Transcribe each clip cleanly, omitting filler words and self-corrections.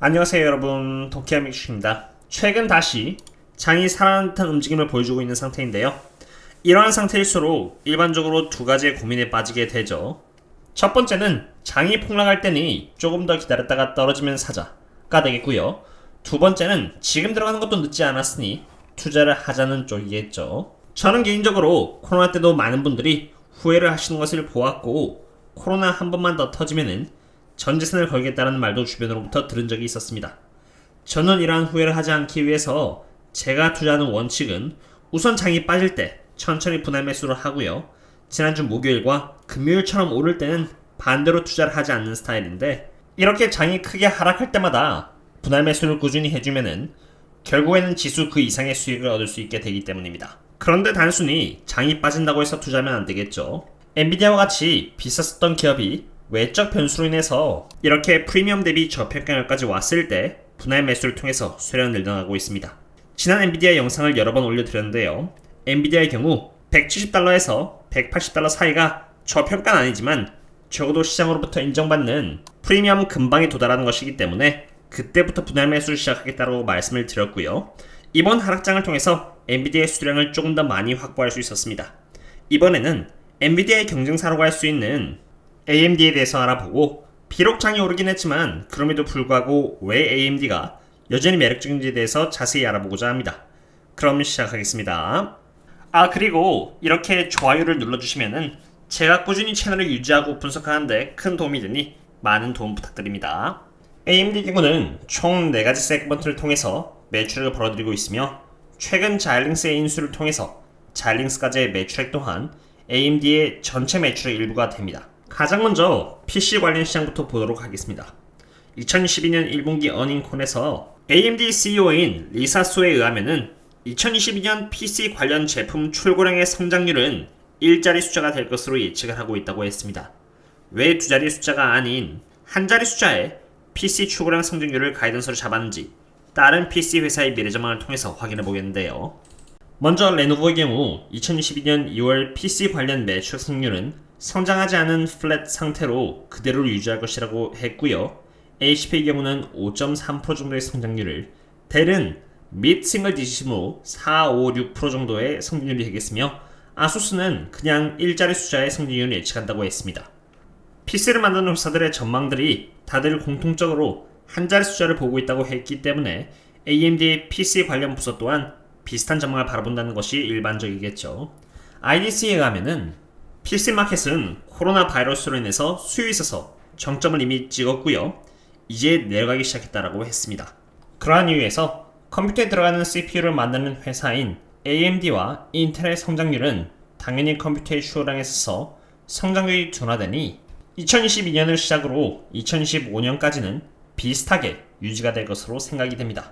안녕하세요 여러분, 도키아믹슈입니다. 최근 다시 장이 살아난 듯한 움직임을 보여주고 있는 상태인데요. 이러한 상태일수록 일반적으로 두 가지의 고민에 빠지게 되죠. 첫 번째는 장이 폭락할 때니 조금 더 기다렸다가 떨어지면 사자가 되겠고요. 두 번째는 지금 들어가는 것도 늦지 않았으니 투자를 하자는 쪽이겠죠. 저는 개인적으로 코로나 때도 많은 분들이 후회를 하시는 것을 보았고, 코로나 한 번만 더 터지면은 전 재산을 걸겠다는 말도 주변으로부터 들은 적이 있었습니다. 저는 이러한 후회를 하지 않기 위해서 제가 투자하는 원칙은 우선 장이 빠질 때 천천히 분할 매수를 하고요. 지난주 목요일과 금요일처럼 오를 때는 반대로 투자를 하지 않는 스타일인데, 이렇게 장이 크게 하락할 때마다 분할 매수를 꾸준히 해주면은 결국에는 지수 그 이상의 수익을 얻을 수 있게 되기 때문입니다. 그런데 단순히 장이 빠진다고 해서 투자하면 안 되겠죠. 엔비디아와 같이 비쌌었던 기업이 외적 변수로 인해서 이렇게 프리미엄 대비 저평가율까지 왔을 때 분할 매수를 통해서 수량을 늘려나가고 있습니다. 지난 엔비디아 영상을 여러 번 올려드렸는데요. 엔비디아의 경우 170달러에서 180달러 사이가 저평가는 아니지만 적어도 시장으로부터 인정받는 프리미엄 근방에 도달하는 것이기 때문에 그때부터 분할 매수를 시작하겠다고 말씀을 드렸고요. 이번 하락장을 통해서 엔비디아의 수량을 조금 더 많이 확보할 수 있었습니다. 이번에는 엔비디아의 경쟁사라고 할 수 있는 AMD에 대해서 알아보고, 비록 장이 오르긴 했지만 그럼에도 불구하고 왜 AMD가 여전히 매력적인지에 대해서 자세히 알아보고자 합니다. 그럼 시작하겠습니다. 그리고 이렇게 좋아요를 눌러주시면은 제가 꾸준히 채널을 유지하고 분석하는데 큰 도움이 되니 많은 도움 부탁드립니다. AMD 경우는 총 4가지 세그먼트를 통해서 매출을 벌어들이고 있으며, 최근 자일링스의 인수를 통해서 자일링스까지의 매출액 또한 AMD의 전체 매출의 일부가 됩니다. 가장 먼저 PC 관련 시장부터 보도록 하겠습니다. 2022년 1분기 어닝콜에서 AMD CEO인 리사 소에 의하면은 2022년 PC 관련 제품 출고량의 성장률은 1자리 숫자가 될 것으로 예측을 하고 있다고 했습니다. 왜 2자리 숫자가 아닌 1자리 숫자의 PC 출고량 성장률을 가이던스로 잡았는지 다른 PC 회사의 미래 전망을 통해서 확인해 보겠는데요. 먼저 레노버의 경우 2022년 2월 PC 관련 매출 성장률은 성장하지 않은 플랫 상태로 그대로 유지할 것이라고 했고요. HP의 경우는 5.3% 정도의 성장률을, 델은 밋 싱글 디지트로 4, 5, 6% 정도의 성장률이 되겠으며, 아수스는 그냥 1자리 숫자의 성장률을 예측한다고 했습니다. PC를 만드는 회사들의 전망들이 다들 공통적으로 한 자리 숫자를 보고 있다고 했기 때문에 AMD의 PC 관련 부서 또한 비슷한 전망을 바라본다는 것이 일반적이겠죠. IDC에 의하면은 PC 마켓은 코로나 바이러스로 인해서 수요에 있어서 정점을 이미 찍었고요. 이제 내려가기 시작했다라고 했습니다. 그러한 이유에서 컴퓨터에 들어가는 CPU를 만드는 회사인 AMD와 인텔의 성장률은 당연히 컴퓨터의 수요량에 있어서 성장률이 둔화되니 2022년을 시작으로 2025년까지는 비슷하게 유지가 될 것으로 생각이 됩니다.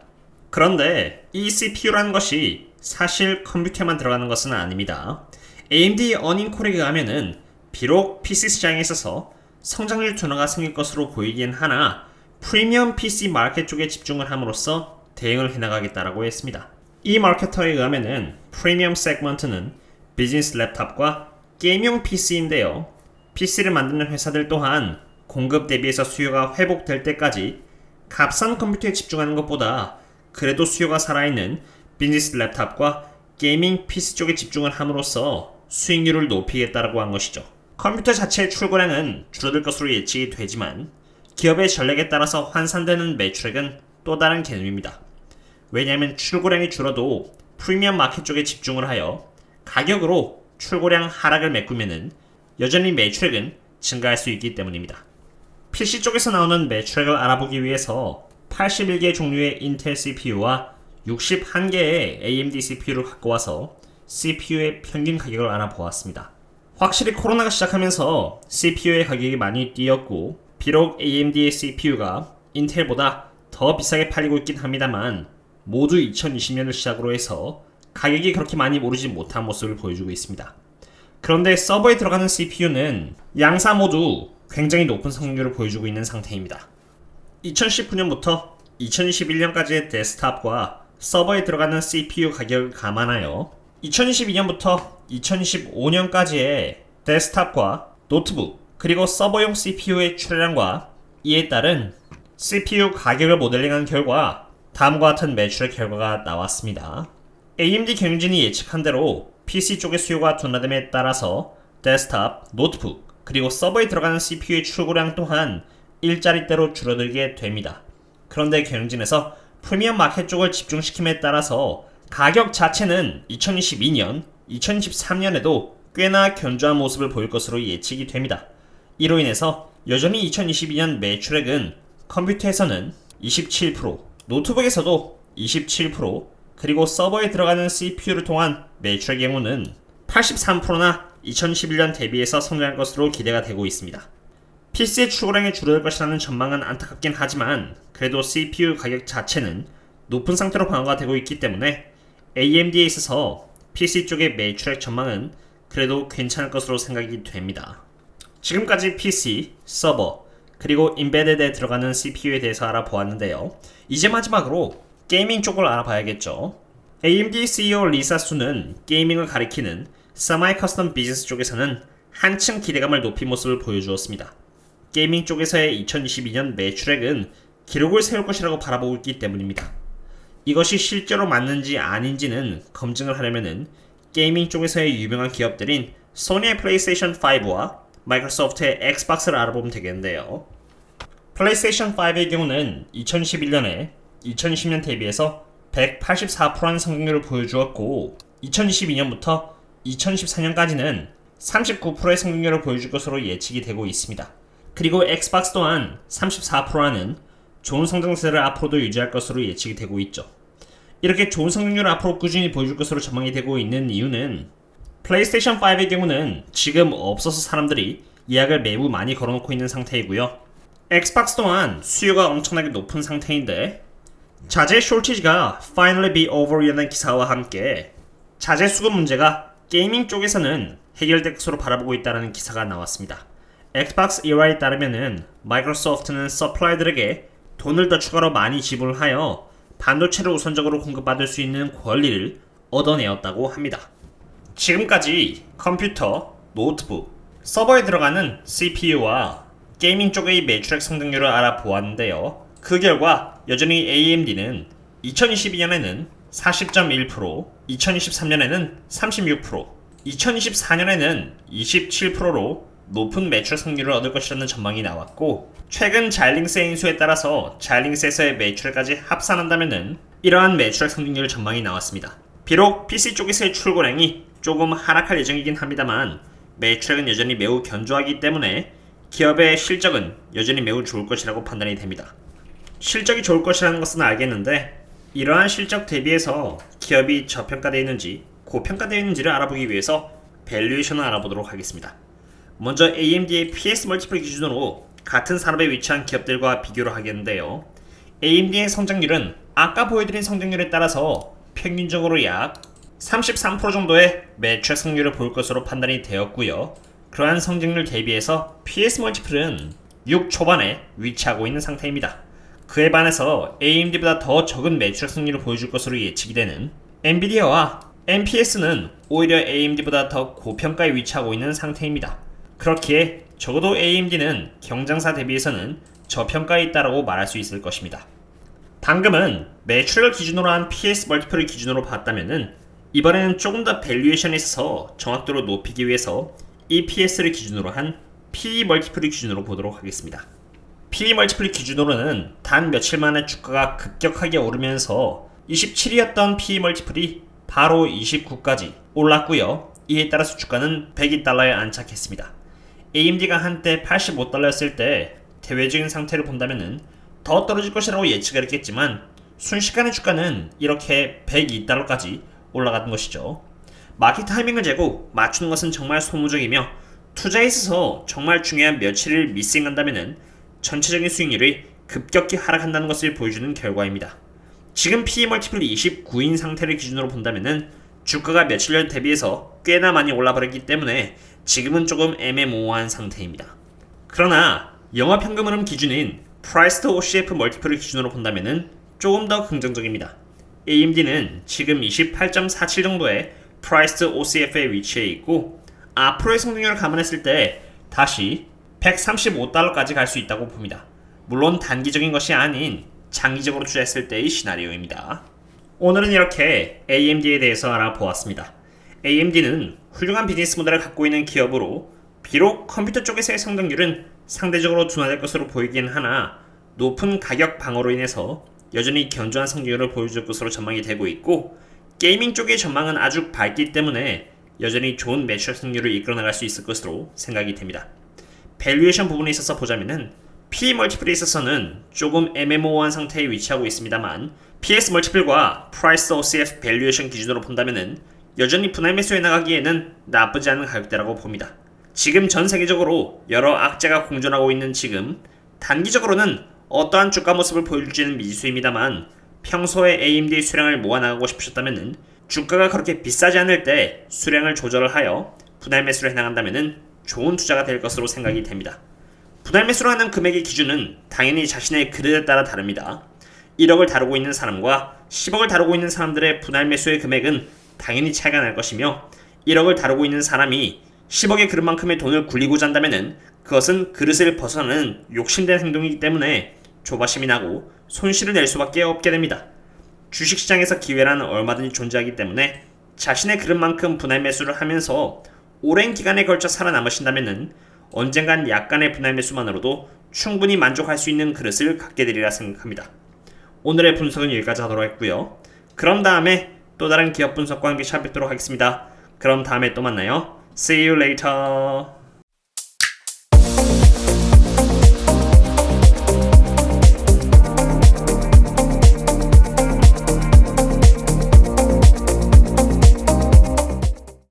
그런데 이 CPU라는 것이 사실 컴퓨터에만 들어가는 것은 아닙니다. AMD 어닝콜에 의하면은 비록 PC 시장에 있어서 성장률 둔화가 생길 것으로 보이긴 하나 프리미엄 PC 마켓 쪽에 집중을 함으로써 대응을 해나가겠다라고 했습니다. 이 마케터에 의하면은 프리미엄 세그먼트는 비즈니스 랩탑과 게임용 PC인데요. PC를 만드는 회사들 또한 공급 대비해서 수요가 회복될 때까지 값싼 컴퓨터에 집중하는 것보다 그래도 수요가 살아있는 비즈니스 랩탑과 게이밍 PC 쪽에 집중을 함으로써 수익률을 높이겠다라고 한 것이죠. 컴퓨터 자체의 출고량은 줄어들 것으로 예측이 되지만 기업의 전략에 따라서 환산되는 매출액은 또 다른 개념입니다. 왜냐하면 출고량이 줄어도 프리미엄 마켓 쪽에 집중을 하여 가격으로 출고량 하락을 메꾸면은 여전히 매출액은 증가할 수 있기 때문입니다. PC 쪽에서 나오는 매출액을 알아보기 위해서 81개 종류의 인텔 CPU와 61개의 AMD CPU를 갖고 와서 CPU의 평균 가격을 알아보았습니다. 확실히 코로나가 시작하면서 CPU의 가격이 많이 뛰었고, 비록 AMD의 CPU가 인텔보다 더 비싸게 팔리고 있긴 합니다만 모두 2020년을 시작으로 해서 가격이 그렇게 많이 오르지 못한 모습을 보여주고 있습니다. 그런데 서버에 들어가는 CPU는 양사 모두 굉장히 높은 성능률을 보여주고 있는 상태입니다. 2019년부터 2021년까지의 데스크탑과 서버에 들어가는 CPU 가격을 감안하여 2022년부터 2025년까지의 데스크탑과 노트북 그리고 서버용 CPU의 출하량과 이에 따른 CPU 가격을 모델링한 결과 다음과 같은 매출의 결과가 나왔습니다. AMD 경영진이 예측한 대로 PC 쪽의 수요가 둔화됨에 따라서 데스크탑, 노트북, 그리고 서버에 들어가는 CPU의 출고량 또한 일자리대로 줄어들게 됩니다. 그런데 경영진에서 프리미엄 마켓 쪽을 집중시킴에 따라서 가격 자체는 2022년, 2023년에도 꽤나 견조한 모습을 보일 것으로 예측이 됩니다. 이로 인해서 여전히 2022년 매출액은 컴퓨터에서는 27%, 노트북에서도 27%, 그리고 서버에 들어가는 CPU를 통한 매출의 경우는 83%나 2011년 대비해서 성장할 것으로 기대가 되고 있습니다. PC의 출고량이 줄어들 것이라는 전망은 안타깝긴 하지만 그래도 CPU 가격 자체는 높은 상태로 방어가 되고 있기 때문에 AMD에 있어서 PC 쪽의 매출액 전망은 그래도 괜찮을 것으로 생각이 됩니다. 지금까지 PC, 서버, 그리고 인베디드에 들어가는 CPU에 대해서 알아보았는데요. 이제 마지막으로 게이밍 쪽을 알아봐야겠죠. AMD CEO 리사 수는 게이밍을 가리키는 세마이 커스텀 비즈니스 쪽에서는 한층 기대감을 높인 모습을 보여주었습니다. 게이밍 쪽에서의 2022년 매출액은 기록을 세울 것이라고 바라보고 있기 때문입니다. 이것이 실제로 맞는지 아닌지는 검증을 하려면은 게이밍 쪽에서의 유명한 기업들인 소니의 플레이스테이션 5와 마이크로소프트의 엑스박스를 알아보면 되겠는데요. 플레이스테이션 5의 경우는 2011년에 2010년 대비해서 184%라는 성장률을 보여주었고 2022년부터 2014년까지는 39%의 성장률을 보여줄 것으로 예측이 되고 있습니다. 그리고 엑스박스 또한 34%라는 좋은 성장세를 앞으로도 유지할 것으로 예측이 되고 있죠. 이렇게 좋은 성장률을 앞으로 꾸준히 보여줄 것으로 전망이 되고 있는 이유는 플레이스테이션 5의 경우는 지금 없어서 사람들이 예약을 매우 많이 걸어놓고 있는 상태이고요. 엑스박스 또한 수요가 엄청나게 높은 상태인데 자재 쇼티지가 finally be over이라는 기사와 함께 자재 수급 문제가 게이밍 쪽에서는 해결될 것으로 바라보고 있다는 기사가 나왔습니다. 엑스박스 일화에 따르면은 마이크로소프트는 서플라이들에게 돈을 더 추가로 많이 지불하여 반도체를 우선적으로 공급받을 수 있는 권리를 얻어내었다고 합니다. 지금까지 컴퓨터, 노트북, 서버에 들어가는 CPU와 게이밍 쪽의 매출액 성장률을 알아보았는데요. 그 결과 여전히 AMD는 2022년에는 40.1%, 2023년에는 36%, 2024년에는 27%로 높은 매출 성률을 얻을 것이라는 전망이 나왔고 최근 자일링스의 인수에 따라서 자일링스에서의 매출까지 합산한다면은 이러한 매출액 성장률 전망이 나왔습니다. 비록 PC 쪽에서의 출고량이 조금 하락할 예정이긴 합니다만 매출액은 여전히 매우 견조하기 때문에 기업의 실적은 여전히 매우 좋을 것이라고 판단이 됩니다. 실적이 좋을 것이라는 것은 알겠는데 이러한 실적 대비해서 기업이 저평가되어 있는지 고평가되어 있는지를 알아보기 위해서 밸류에이션을 알아보도록 하겠습니다. 먼저 AMD의 PS 멀티플 기준으로 같은 산업에 위치한 기업들과 비교를 하겠는데요. AMD의 성장률은 아까 보여드린 성장률에 따라서 평균적으로 약 33% 정도의 매출 성률을 보일 것으로 판단이 되었고요. 그러한 성장률 대비해서 PS 멀티플은 6 초반에 위치하고 있는 상태입니다. 그에 반해서 AMD보다 더 적은 매출 성률을 보여줄 것으로 예측이 되는 엔비디아와 MPS는 오히려 AMD보다 더 고평가에 위치하고 있는 상태입니다. 그렇기에 적어도 AMD는 경쟁사 대비해서는 저평가에 있다고 말할 수 있을 것입니다. 방금은 매출을 기준으로 한 PS 멀티플을 기준으로 봤다면은 이번에는 조금 더 밸류에이션에 있어서 정확도를 높이기 위해서 EPS를 기준으로 한 PE 멀티플을 기준으로 보도록 하겠습니다. PE 멀티플 기준으로는 단 며칠 만에 주가가 급격하게 오르면서 27이었던 PE 멀티플이 바로 29까지 올랐고요. 이에 따라서 주가는 102달러에 안착했습니다. AMD가 한때 85달러였을 때 대외적인 상태를 본다면 더 떨어질 것이라고 예측을 했겠지만 순식간에 주가는 이렇게 102달러까지 올라가는 것이죠. 마켓 타이밍을 재고 맞추는 것은 정말 소모적이며 투자에 있어서 정말 중요한 며칠을 미싱한다면 전체적인 수익률이 급격히 하락한다는 것을 보여주는 결과입니다. 지금 PE 멀티플 29인 상태를 기준으로 본다면 주가가 며칠 전 대비해서 꽤나 많이 올라버렸기 때문에 지금은 조금 애매모호한 상태입니다. 그러나 영업현금 흐름 기준인 Price to OCF 멀티플을 기준으로 본다면 조금 더 긍정적입니다. AMD는 지금 28.47 정도의 Price to OCF에 위치해 있고 앞으로의 성장률을 감안했을 때 다시 135달러까지 갈 수 있다고 봅니다. 물론 단기적인 것이 아닌 장기적으로 투자했을 때의 시나리오입니다. 오늘은 이렇게 AMD에 대해서 알아보았습니다. AMD는 훌륭한 비즈니스 모델을 갖고 있는 기업으로 비록 컴퓨터 쪽에서의 성장률은 상대적으로 둔화될 것으로 보이긴 하나 높은 가격 방어로 인해서 여전히 견조한 성장률을 보여줄 것으로 전망이 되고 있고, 게이밍 쪽의 전망은 아주 밝기 때문에 여전히 좋은 매출 승률을 이끌어나갈 수 있을 것으로 생각이 됩니다. 밸류에이션 부분에 있어서 보자면은 P 멀티플에 있어서는 조금 애매모호한 상태에 위치하고 있습니다만, PS 멀티플과 Price OCF 밸류에이션 기준으로 본다면은 여전히 분할 매수에 나가기에는 나쁘지 않은 가격대라고 봅니다. 지금 전 세계적으로 여러 악재가 공존하고 있는 지금, 단기적으로는 어떠한 주가 모습을 보여줄지는 미지수입니다만, 평소에 AMD의 수량을 모아나가고 싶으셨다면 주가가 그렇게 비싸지 않을 때 수량을 조절을 하여 분할 매수를 해나간다면 좋은 투자가 될 것으로 생각이 됩니다. 분할 매수를 하는 금액의 기준은 당연히 자신의 그릇에 따라 다릅니다. 1억을 다루고 있는 사람과 10억을 다루고 있는 사람들의 분할 매수의 금액은 당연히 차이가 날 것이며, 1억을 다루고 있는 사람이 10억의 그릇만큼의 돈을 굴리고자 한다면 그것은 그릇을 벗어나는 욕심된 행동이기 때문에 조바심이 나고 손실을 낼 수밖에 없게 됩니다. 주식시장에서 기회란 얼마든지 존재하기 때문에 자신의 그릇만큼 분할 매수를 하면서 오랜 기간에 걸쳐 살아남으신다면 언젠간 약간의 분할 매수만으로도 충분히 만족할 수 있는 그릇을 갖게 되리라 생각합니다. 오늘의 분석은 여기까지 하도록 했고요. 그럼 다음에 또 다른 기업 분석과 함께 찾아뵙도록 하겠습니다. 그럼 다음에 또 만나요. See you later.